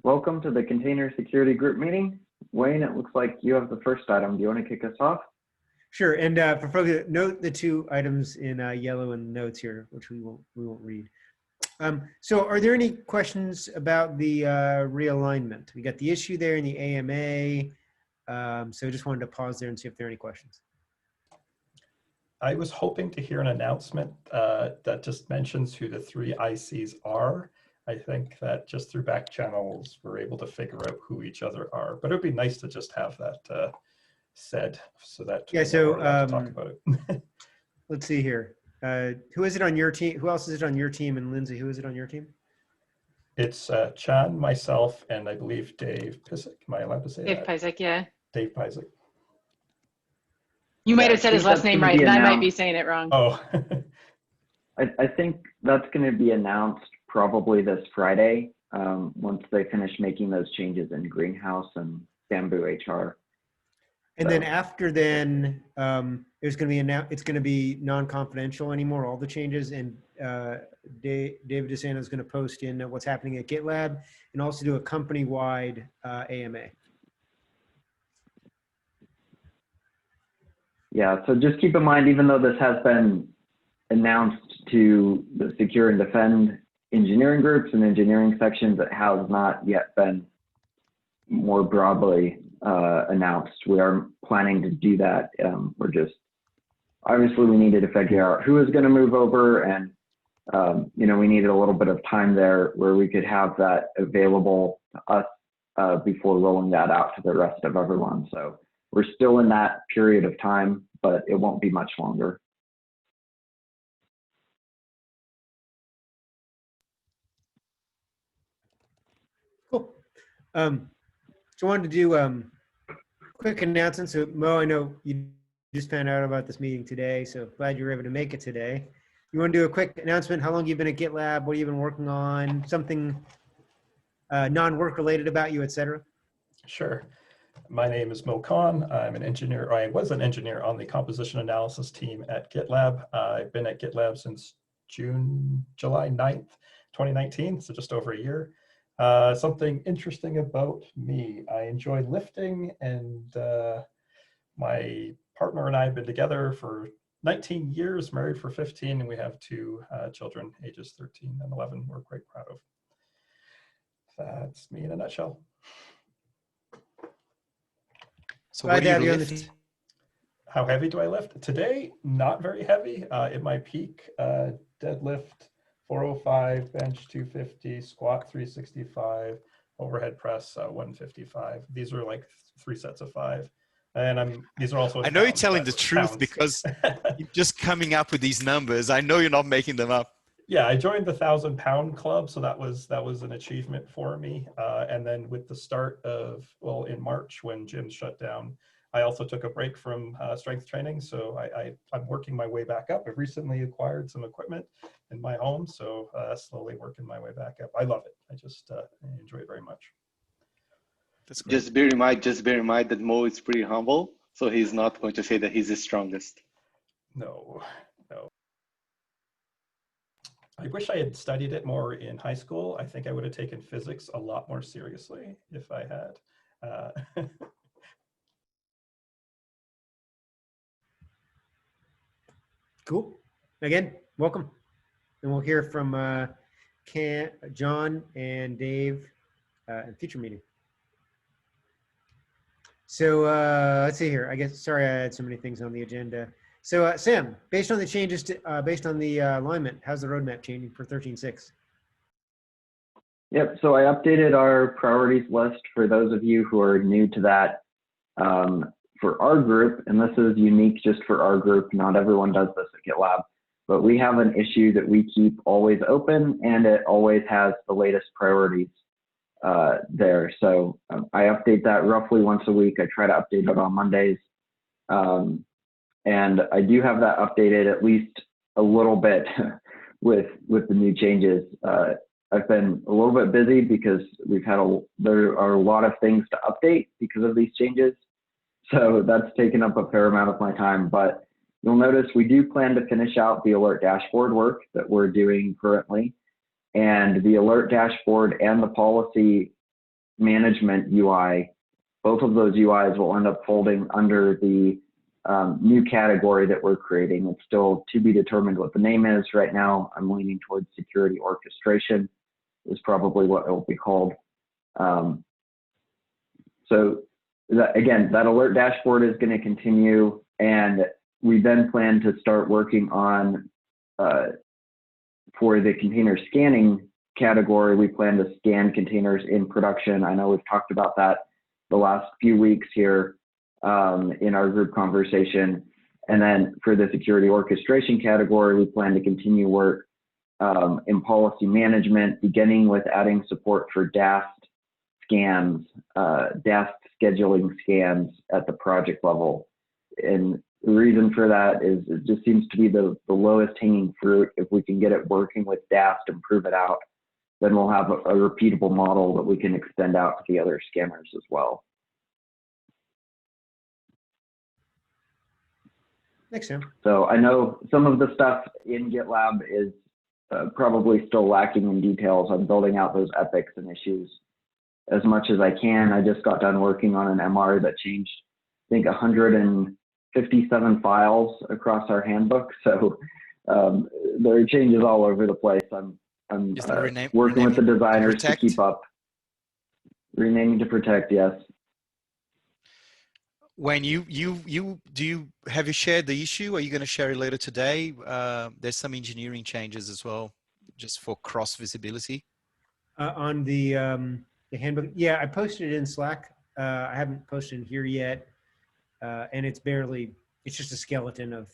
Welcome to the Container Security Group meeting. Wayne, it looks like you have the first item. Do you want to kick us off? Sure, and for folks, note the two items in yellow in the notes here, which we won't read. So are there any questions about the realignment? We got the issue there in the AMA, so I just wanted to pause there and see if there are any questions. I was hoping to hear an announcement that just mentions who the three ICs are. I think that just through back channels, we're able to figure out who each other are, but it'd be nice to just have that said so that yeah, so to talk about it. Let's see here. Who is it on your team? Who else is it on your team? And Lindsay, who is it on your team? It's Chan, myself, and I believe Dave Pisak. Am I allowed to say that? Dave Pisak, yeah. Dave Pisak. You might have said his last name right, and I might be saying it wrong. Oh. I think that's going to be announced probably this Friday once they finish making those changes in Greenhouse and Bamboo HR. And then after then, it's going to be non-confidential anymore, all the changes, and David DeSanto is going to post in what's happening at GitLab and also do a company-wide AMA. Yeah, so just keep in mind, even though this has been announced to the Secure and Defend engineering groups and engineering sections, it has not yet been more broadly announced. We are planning to do that. We're just, obviously we needed to figure out who is going to move over, and we needed a little bit of time there where we could have that available to us before rolling that out to the rest of everyone. So we're still in that period of time, but it won't be much longer. Cool. So I wanted to do quick announcement. So Mo, I know you just found out about this meeting today, so glad you were able to make it today. You want to do a quick announcement? How long you've been at GitLab? What have you been working on? Something non-work related about you, etc. Sure. My name is Mo Khan. I'm an engineer, or I was an engineer on the composition analysis team at GitLab. I've been at GitLab since July 9th, 2019, so just over a year. Something interesting about me, I enjoy lifting, and my partner and I have been together for 19 years, married for 15, and we have two children, ages 13 and 11, we're quite proud of. That's me in a nutshell. So what do you lift? How heavy do I lift? Today, not very heavy. At my peak, deadlift 405, bench 250, squat 365, overhead press 155. These are like 3 sets of 5. And these are also I know you're telling the truth because you're just coming up with these numbers. I know you're not making them up. Yeah, I joined the 1,000-pound club, so that was an achievement for me. And then with the start of, well, in March when gyms shut down, I also took a break from strength training. So I'm working my way back up. I've recently acquired some equipment in my home, so slowly working my way back up. I love it. I just enjoy it very much. That's great. Just bear in mind that Mo is pretty humble, so he's not going to say that he's the strongest. No. I wish I had studied it more in high school. I think I would have taken physics a lot more seriously if I had. Cool. Again, welcome. And we'll hear from John and Dave in future meeting. So let's see here. I guess, sorry, I had so many things on the agenda. So Sam, based on the changes, based on the alignment, how's the roadmap changing for 13.6? Yep, so I updated our priorities list for those of you who are new to that for our group, and this is unique just for our group. Not everyone does this at GitLab, but we have an issue that we keep always open, and it always has the latest priorities there. So I update that roughly once a week. I try to update it on Mondays. And I do have that updated at least a little bit with the new changes. I've been a little bit busy because there are a lot of things to update because of these changes. So that's taken up a fair amount of my time, but you'll notice we do plan to finish out the alert dashboard work that we're doing currently. And the alert dashboard and the policy management UI, both of those UIs will end up folding under the new category that we're creating. It's still to be determined what the name is. Right now, I'm leaning towards security orchestration is probably what it will be called. So again, that alert dashboard is going to continue, and we then plan to start working on, for the container scanning category, we plan to scan containers in production. I know we've talked about that the last few weeks here in our group conversation. And then for the security orchestration category, we plan to continue work in policy management, beginning with adding support for DAST scans, DAST scheduling scans at the project level. And the reason for that is it just seems to be the lowest hanging fruit. If we can get it working with DAST and prove it out, then we'll have a repeatable model that we can extend out to the other scanners as well. Thanks, Sam. So I know some of the stuff in GitLab is probably still lacking in details. I'm building out those epics and issues as much as I can. I just got done working on an MR that changed, I think, 157 files across our handbook. So there are changes all over the place. I'm working with the designers to keep up. Renaming to protect, yes. When have you shared the issue? Are you going to share it later today? There's some engineering changes as well, just for cross visibility. On the handbook, yeah, I posted it in Slack. I haven't posted it here yet, and it's just a skeleton of.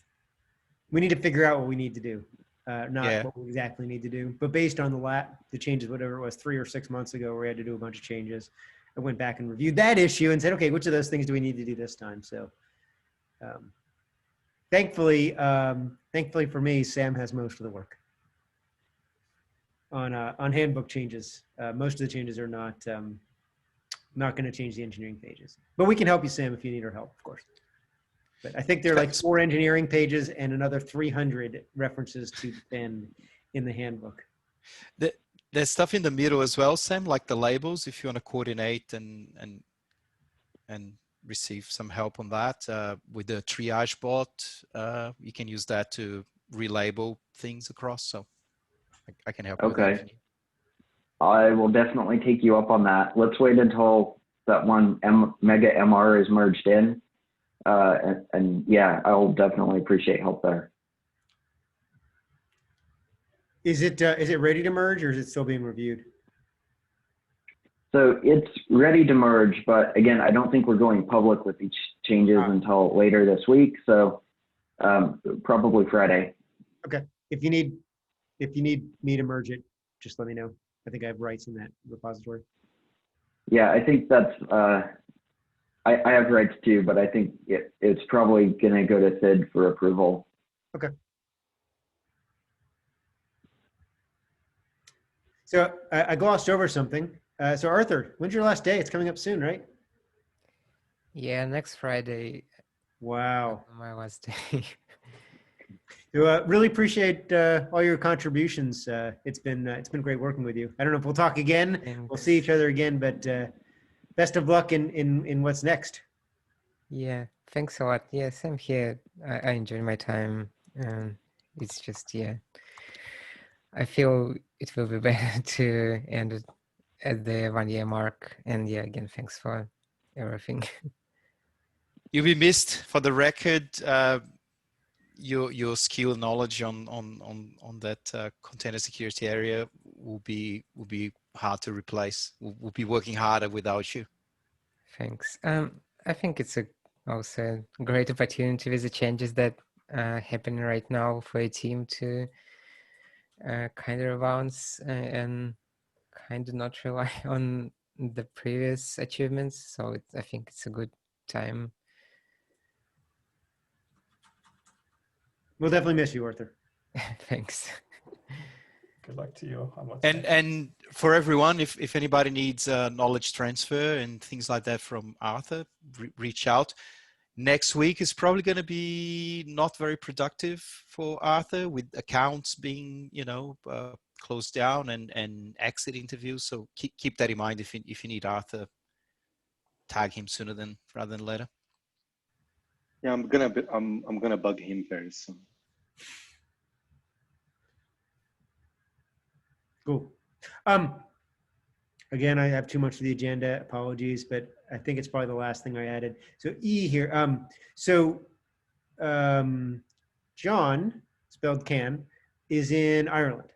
We need to figure out what we need to do, not what we exactly need to do. But based on the changes, whatever it was, 3 or 6 months ago, where we had to do a bunch of changes. I went back and reviewed that issue and said, okay, which of those things do we need to do this time? So thankfully for me, Sam has most of the work on handbook changes. Most of the changes are not going to change the engineering pages, but we can help you, Sam, if you need our help, of course. But I think there are like 4 engineering pages and another 300 references to defend in the handbook. There's stuff in the middle as well, Sam, like the labels, if you want to coordinate and receive some help on that. With the triage bot, you can use that to relabel things across. So I can help you with that if you need. I will definitely take you up on that. Let's wait until that one mega MR is merged in. And yeah, I'll definitely appreciate help there. Is it ready to merge, or is it still being reviewed? So it's ready to merge, but again, I don't think we're going public with each changes until later this week. So probably Friday. Okay. If you need me to merge it, just let me know. I think I have rights in that repository. Yeah, I think that's. I have rights too, but I think it's probably going to go to Sid for approval. Okay. So I glossed over something. So Arthur, when's your last day? It's coming up soon, right? Yeah, next Friday. Wow. My last day. So really appreciate all your contributions. It's been great working with you. I don't know if we'll talk again. Thanks. We'll see each other again, but best of luck in what's next. Yeah, thanks a lot. Yeah, same here. I enjoy my time. It's just, yeah, I feel it will be better to end it at the 1 year mark. And yeah, again, thanks for everything. You'll be missed. For the record, your skill and knowledge on that container security area will be hard to replace. We'll be working harder without you. Thanks. I think it's also a great opportunity with the changes that are happening right now for a team to kind of advance and kind of not rely on the previous achievements. So I think it's a good time. We'll definitely miss you, Arthur. Thanks. Good luck to you on what's next. And for everyone, if anybody needs knowledge transfer and things like that from Arthur, reach out. Next week is probably going to be not very productive for Arthur, with accounts being, close down and exit interviews. So keep that in mind if you need Arthur, tag him sooner rather than later. Yeah, I'm gonna bug him very soon. Cool. Again, I have too much of the agenda. Apologies, but I think it's probably the last thing I added. So E here. John, spelled Can, is in Ireland.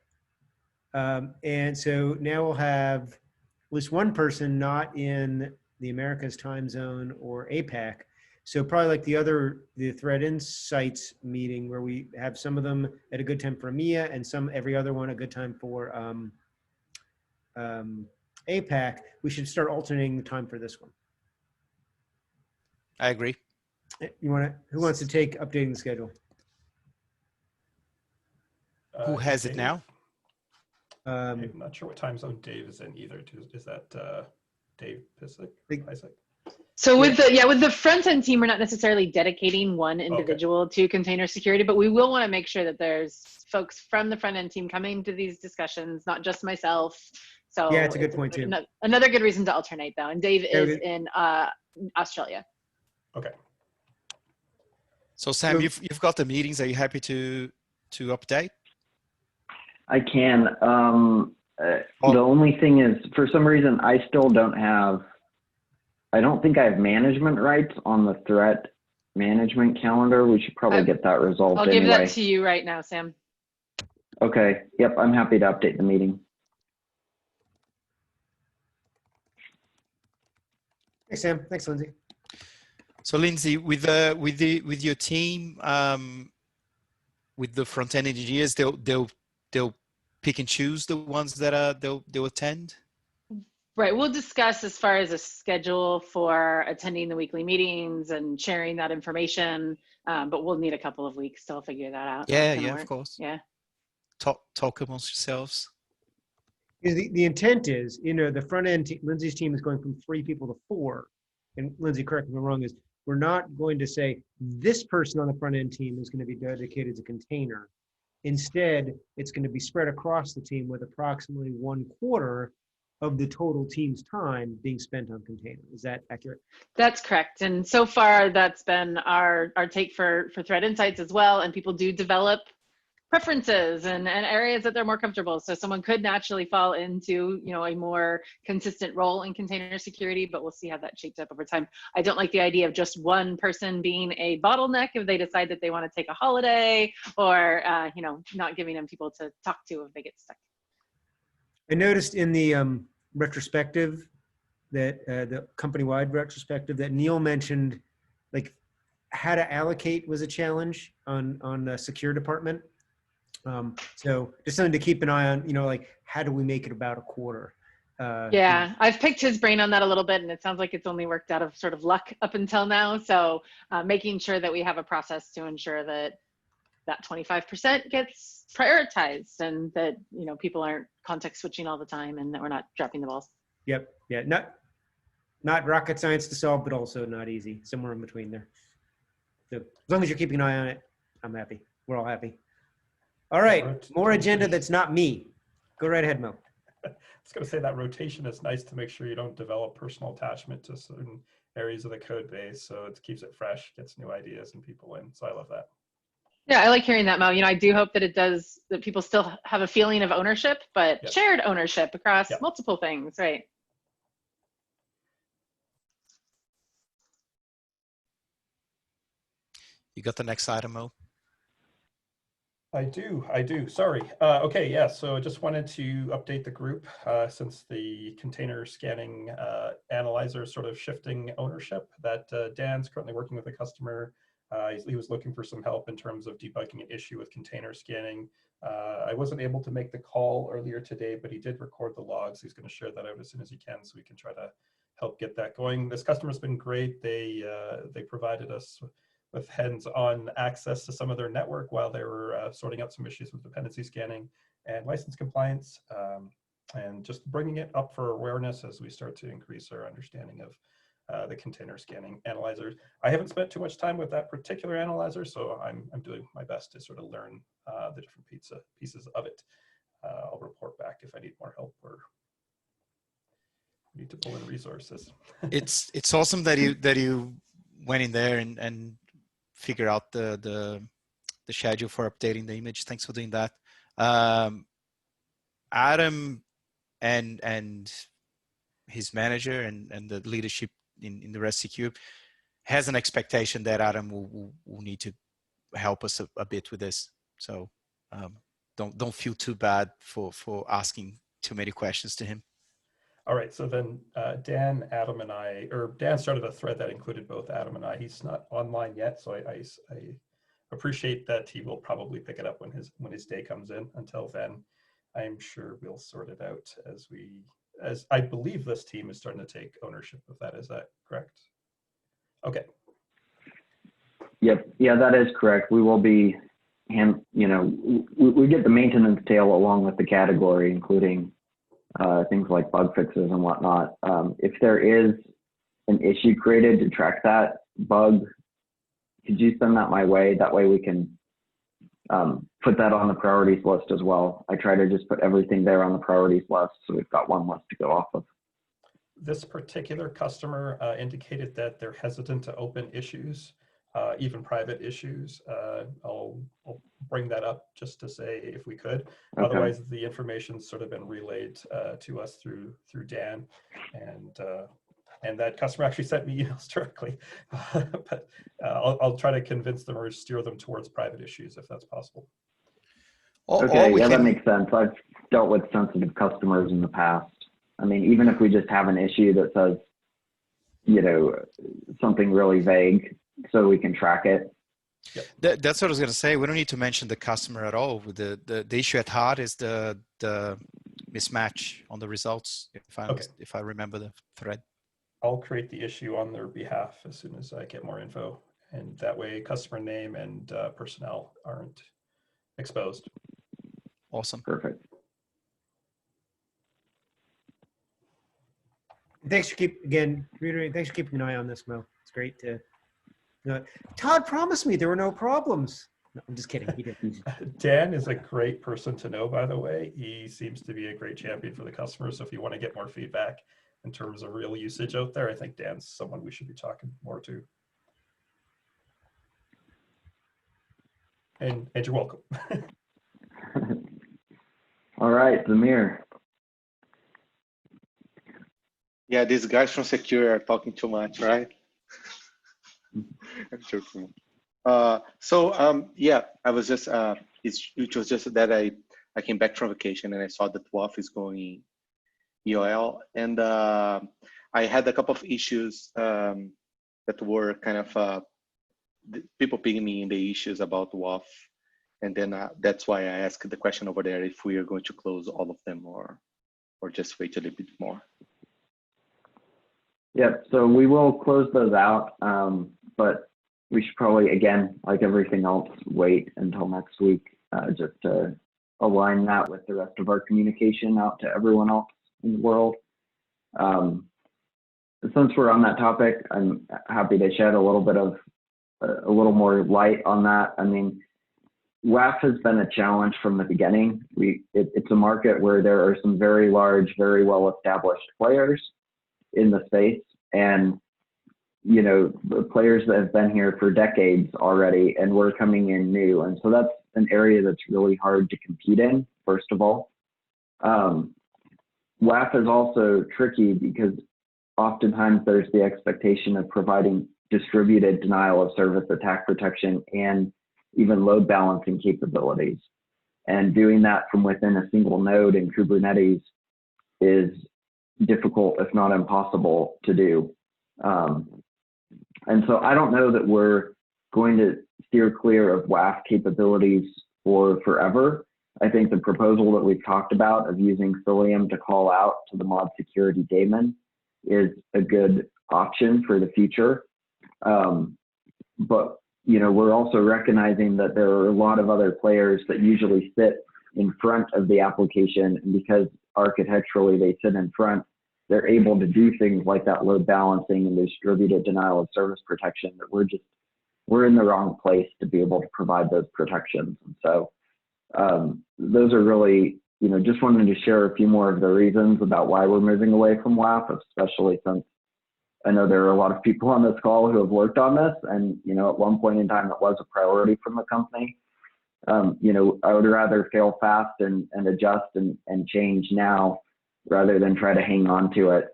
And so now we'll have at least one person not in the Americas time zone or APAC. So probably like the Thread Insights meeting where we have some of them at a good time for EMEA and every other one a good time for APAC. We should start alternating the time for this one. I agree. Who wants to take updating the schedule? Who has it now? I'm not sure what time zone Dave is in either. Is that Dave Isaac? So with the front end team, we're not necessarily dedicating one individual to container security, but we will want to make sure that there's folks from the front end team coming to these discussions, not just myself. So yeah, it's a good point too. Another good reason to alternate though. And Dave is in Australia. Okay. So Sam, you've got the meetings. Are you happy to update? I can. The only thing is, for some reason, I still don't think I have management rights on the threat management calendar. We should probably get that resolved I'll give that to you right now, Sam. Okay. Yep. I'm happy to update the meeting. Thanks, Sam. Thanks, Lindsay. So Lindsay, with your team, with the front end engineers, they'll pick and choose the ones that they'll attend. Right. We'll discuss as far as a schedule for attending the weekly meetings and sharing that information. But we'll need a couple of weeks to figure that out. Yeah, of course. Yeah. Talk amongst yourselves. The intent is, the front end, Lindsay's team is going from 3 people to 4. And Lindsay, correct me if I'm wrong, is we're not going to say this person on the front end team is going to be dedicated to container. Instead, it's going to be spread across the team with approximately 1/4 of the total team's time being spent on container. Is that accurate? That's correct. And so far, that's been our take for Threat Insights as well. And people do develop preferences and areas that they're more comfortable. So someone could naturally fall into, a more consistent role in container security, but we'll see how that shapes up over time. I don't like the idea of just one person being a bottleneck if they decide that they want to take a holiday or, not giving them people to talk to if they get stuck. I noticed in the retrospective that the company-wide retrospective that Neil mentioned, like how to allocate was a challenge on the secure department. So just something to keep an eye on, like how do we make it about 1/4? Yeah, I've picked his brain on that a little bit, and it sounds like it's only worked out of sort of luck up until now. So making sure that we have a process to ensure that 25% gets prioritized and that, people aren't context switching all the time and that we're not dropping the balls. Yep. Yeah. Not rocket science to solve, but also not easy. Somewhere in between there. So as long as you're keeping an eye on it, I'm happy. We're all happy. All right. More agenda that's not me. Go right ahead, Mo. I was going to say that rotation is nice to make sure you don't develop personal attachment to certain areas of the code base. So it keeps it fresh, gets new ideas and people in. So I love that. Yeah, I like hearing that, Mo. I do hope that that people still have a feeling of ownership, but shared ownership across multiple things, right? You got the next item, Mo? I do. Sorry. Okay, yeah, so I just wanted to update the group since the container scanning analyzer is sort of shifting ownership, that Dan's currently working with a customer. He was looking for some help in terms of debugging an issue with container scanning. I wasn't able to make the call earlier today, but he did record the logs. He's going to share that out as soon as he can so we can try to help get that going. This customer's been great. They provided us with hands-on access to some of their network while they were sorting out some issues with dependency scanning and license compliance, and just bringing it up for awareness as we start to increase our understanding of the container scanning analyzers. I haven't spent too much time with that particular analyzer, so I'm doing my best to sort of learn the different pieces of it. I'll report back if I need more help or need to pull in resources. It's awesome that you went in there and figure out the schedule for updating the image. Thanks for doing that. Adam and his manager and the leadership in the rest of Cube has an expectation that Adam will need to help us a bit with this. So don't feel too bad for asking too many questions to him. All right, so then Dan, Adam, and I, or Dan started a thread that included both Adam and I. He's not online yet, so I appreciate that he will probably pick it up when his day comes in. Until then, I'm sure we'll sort it out as I believe this team is starting to take ownership of that. Is that correct? Okay. Yep. Yeah, that is correct. We will be, we get the maintenance tail along with the category, including things like bug fixes and whatnot. If there is an issue created to track that bug, could you send that my way? That way we can put that on the priorities list as well. I try to just put everything there on the priorities list, so we've got one list to go off of. This particular customer indicated that they're hesitant to open issues, even private issues. I'll bring that up just to say if we could. Okay. Otherwise, the information's sort of been relayed to us through Dan, and that customer actually sent me emails directly. But I'll try to convince them or steer them towards private issues if that's possible. Okay, yeah, that makes sense. I've dealt with sensitive customers in the past. I mean, even if we just have an issue that says, something really vague so we can track it. Yep. That's what I was going to say. We don't need to mention the customer at all. The issue at heart is the mismatch on the results, if I remember the thread. I'll create the issue on their behalf as soon as I get more info. And that way customer name and personnel aren't exposed. Awesome. Perfect. Thanks for thanks for keeping an eye on this, Mo. It's great to Todd promised me there were no problems. No, I'm just kidding. He didn't. Dan is a great person to know, by the way. He seems to be a great champion for the customers. So if you want to get more feedback in terms of real usage out there, I think Dan's someone we should be talking more to. And you're welcome. All right, Zamir. Yeah, these guys from Secure are talking too much, right? I'm joking. Yeah, I was just, it was just that I came back from vacation and I saw that WAF is going EOL, and I had a couple of issues that were kind of people pinging me in the issues about WAF, and then that's why I asked the question over there if we are going to close all of them or just wait a little bit more. Yep, so we will close those out, but we should probably, again, like everything else, wait until next week just to align that with the rest of our communication out to everyone else in the world. Since we're on that topic, I'm happy to shed a little more light on that. I mean, WAF has been a challenge from the beginning. It's a market where there are some very large, very well-established players in the space, and the players that have been here for decades already, and we're coming in new, and so that's an area that's really hard to compete in. First of all, WAF is also tricky because oftentimes there's the expectation of providing distributed denial of service attack protection and even load balancing capabilities, and doing that from within a single node in Kubernetes is difficult, if not impossible, to do. And so I don't know that we're going to steer clear of WAF capabilities for forever. I think the proposal that we've talked about of using Cilium to call out to the mod security daemon is a good option for the future. But we're also recognizing that there are a lot of other players that usually sit in front of the application, and because architecturally they sit in front, they're able to do things like that load balancing and distributed denial of service protection that we're in the wrong place to be able to provide those protections. And so those are really just wanted to share a few more of the reasons about why we're moving away from WAF, especially since I know there are a lot of people on this call who have worked on this, and at one point in time it was a priority from the company. I would rather fail fast and adjust and change now rather than try to hang on to it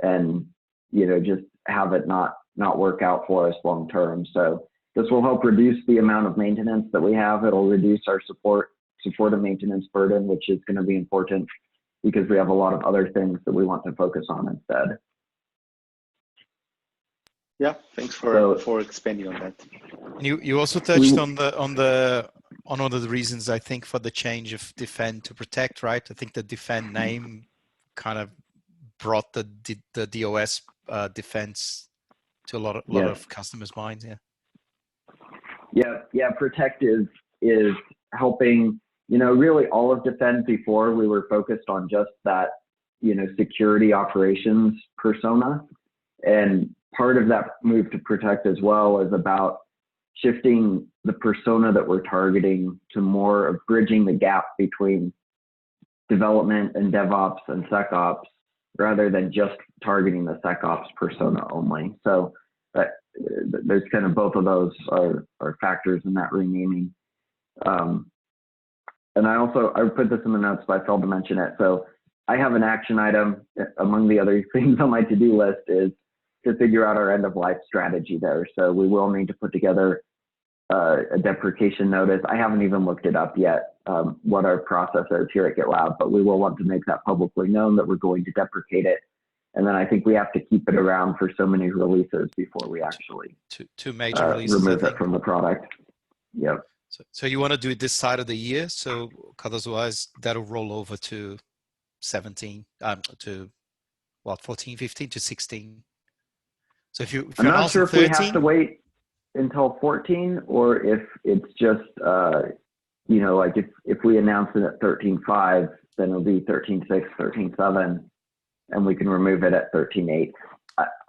and just have it not work out for us long term. So this will help reduce the amount of maintenance that we have. It'll reduce our support and maintenance burden, which is going to be important because we have a lot of other things that we want to focus on instead. Yeah, thanks for expanding on that. You also touched on one of the reasons I think for the change of defend to protect, right? I think the defend name kind of brought the DOS defense to a lot of customers' minds. Yeah. Protect is helping. Really all of defend before we were focused on just that, security operations persona, and part of that move to protect as well is about shifting the persona that we're targeting to more of bridging the gap between development and DevOps and SecOps rather than just targeting the SecOps persona only. So there's kind of both of those are factors in that renaming. And I put this in the notes, but I failed to mention it. So I have an action item among the other things on my to-do list is to figure out our end of life strategy there. So we will need to put together a deprecation notice. I haven't even looked it up yet, what our process is here at GitLab, but we will want to make that publicly known that we're going to deprecate it. And then I think we have to keep it around for so many releases before we actually two major releases, remove it from the product. Yep. So you want to do it this side of the year? So otherwise that'll roll over to 17, to what, 14, 15 to 16. So if I'm not sure if 13, we have to wait until 14 or if it's just, like if we announce it at 13.5, then it'll be 13.6, 13.7, and we can remove it at 13.8.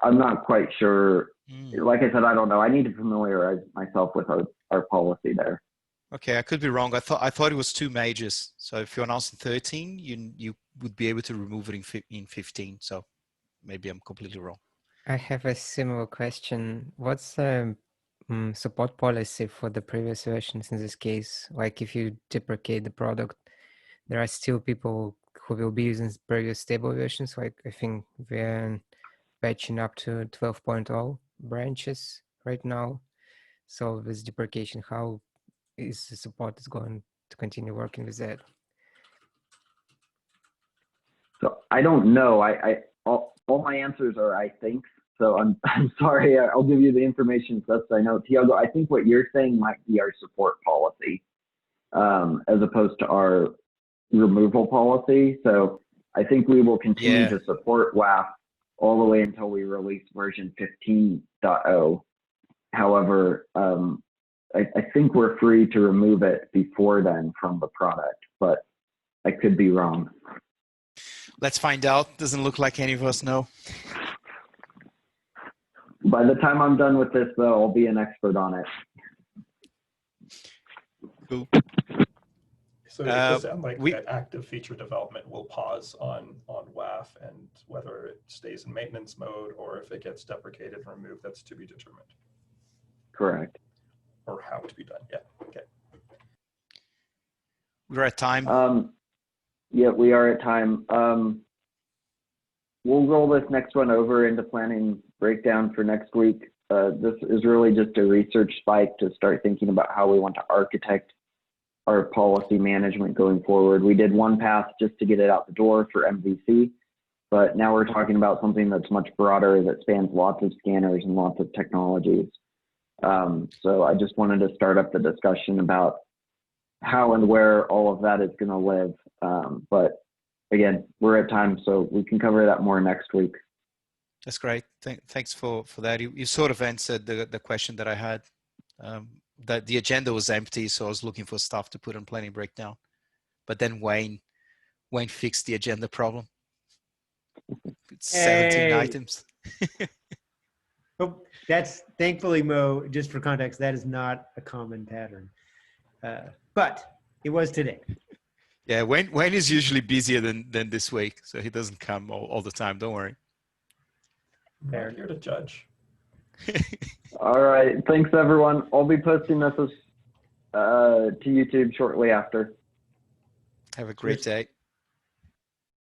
I'm not quite sure. Like I said, I don't know. I need to familiarize myself with our policy there. Okay, I could be wrong. I thought it was two majors. So if you announce in 13, you would be able to remove it in 15. So maybe I'm completely wrong. I have a similar question. What's the support policy for the previous versions in this case? Like if you deprecate the product, there are still people who will be using previous stable versions. Like I think we're patching up to 12.0 branches right now. So with deprecation, how is the support is going to continue working with that? So I don't know. All my answers are I think. So I'm sorry. I'll give you the information best I know. Tiago, I think what you're saying might be our support policy, as opposed to our removal policy. So I think we will continue to support WAF all the way until we release version 15.0. However, I think we're free to remove it before then from the product, but I could be wrong. Let's find out. Doesn't look like any of us know. By the time I'm done with this, though, I'll be an expert on it. Cool. So it does sound like that active feature development will pause on WAF, and whether it stays in maintenance mode or if it gets deprecated and removed, that's to be determined. Correct. Or how to be done. Yeah. Okay. We're at time. Yeah, we are at time. We'll roll this next one over into planning breakdown for next week. This is really just a research spike to start thinking about how we want to architect our policy management going forward. We did one pass just to get it out the door for MVC, but now we're talking about something that's much broader that spans lots of scanners and lots of technologies. So I just wanted to start up the discussion about how and where all of that is going to live. But again, we're at time, so we can cover that more next week. That's great. Thanks for that. You sort of answered the question that I had. That the agenda was empty, so I was looking for stuff to put on planning breakdown. But then Wayne fixed the agenda problem. It's 17 items. Oh, that's thankfully, Mo, just for context, that is not a common pattern. But it was today. Yeah, Wayne is usually busier than this week, so he doesn't come all the time. Don't worry. I'm not here to judge. All right. Thanks, everyone. I'll be posting this to YouTube shortly after. Have a great day.